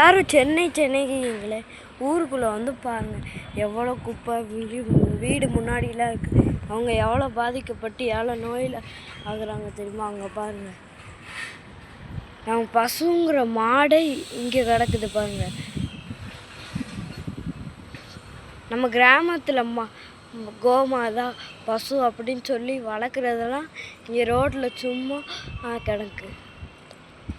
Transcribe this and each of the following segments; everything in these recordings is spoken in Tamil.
எல்லாரும் சென்னைங்களே ஊருக்குள்ளே வந்து பாருங்கள் எவ்வளோ குப்பை வீடு முன்னாடிலாம் இருக்குது. அவங்க எவ்வளோ பாதிக்கப்பட்டு எவ்வளோ நோயில் ஆகுறாங்க தெரியுமா? அங்கே பாருங்கள், நம்ம பசுங்கிற மாடை இங்கே கிடக்குது பாருங்கள். நம்ம கிராமத்தில் கோமாதா பசு அப்படின்னு சொல்லி வளர்க்குறதெல்லாம் இங்கே ரோட்டில் சும்மா கிடக்கு.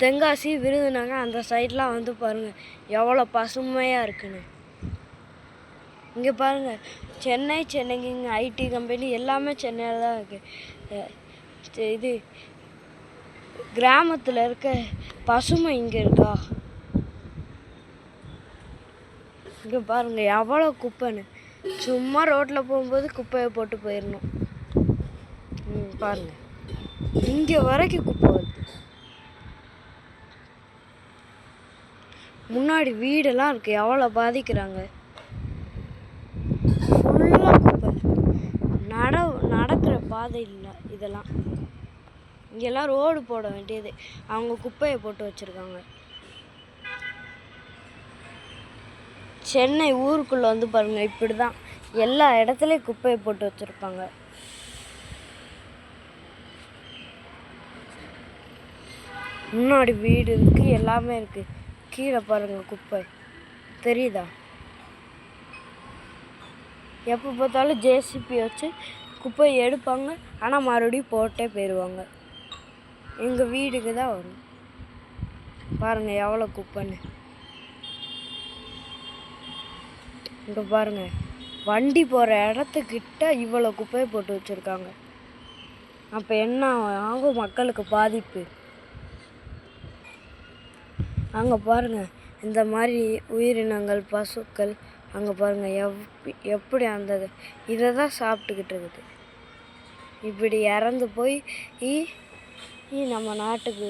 தென்காசி விருதுநகர் அந்த சைட்லாம் வந்து பாருங்கள் எவ்வளோ பசுமையாக இருக்குன்னு. இங்கே பாருங்கள் சென்னைக்கு இங்கே ஐடி கம்பெனி எல்லாமே சென்னையில் தான் இருக்குது. இது கிராமத்தில் இருக்க பசுமை இங்கே இருக்கா? இங்கே பாருங்கள் எவ்வளோ குப்பைன்னு. சும்மா ரோட்டில் போகும்போது குப்பையை போட்டு போயிடணும். பாருங்கள் இங்கே வரைக்கும் குப்பை வருது. முன்னாடி வீடெல்லாம் இருக்குது, எவ்வளோ பாதிக்கிறாங்க. ஃபுல்லாக குப்பை, நடக்கிற பாதை இல்லை. இதெல்லாம் இங்கெல்லாம் ரோடு போட வேண்டியது, அவங்க குப்பையை போட்டு வச்சுருக்காங்க. சென்னை ஊருக்குள்ளே வந்து பாருங்கள் இப்படி தான் எல்லா இடத்துலையும் குப்பையை போட்டு வச்சுருப்பாங்க. முன்னாடி வீடு இருக்குது, எல்லாமே இருக்குது. கீழே பாருங்கள் குப்பை தெரியுதா? எப்போ பார்த்தாலும் ஜேசிபி வச்சு குப்பையை எடுப்பாங்க, ஆனால் மறுபடியும் போட்டே போயிடுவாங்க. எங்கள் வீடுக்கு தான் வரும். பாருங்கள் எவ்வளோ குப்பைன்னு. இங்கே பாருங்கள் வண்டி போகிற இடத்துக்கிட்ட இவ்வளோ குப்பையை போட்டு வச்சுருக்காங்க. அப்போ என்ன ஆகும்? மக்களுக்கு பாதிப்பு. அங்கே பாருங்கள் இந்த மாதிரி உயிரினங்கள் பசுக்கள் அங்கே பாருங்கள் எப்படி அந்த இதை தான் சாப்பிட்டுக்கிட்டு இருக்குது. இப்படி இறந்து போய் நம்ம நாட்டுக்கு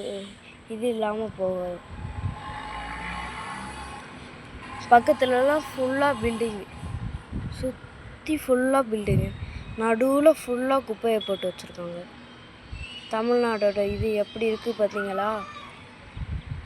இது இல்லாமல் போகுது. பக்கத்துலலாம் ஃபுல்லாக பில்டிங்கு, சுற்றி ஃபுல்லாக பில்டிங்கு, நடுவில் ஃபுல்லாக குப்பையை போட்டு வச்சுருக்காங்க. தமிழ்நாடோட இது எப்படி இருக்குது பார்த்தீங்களா?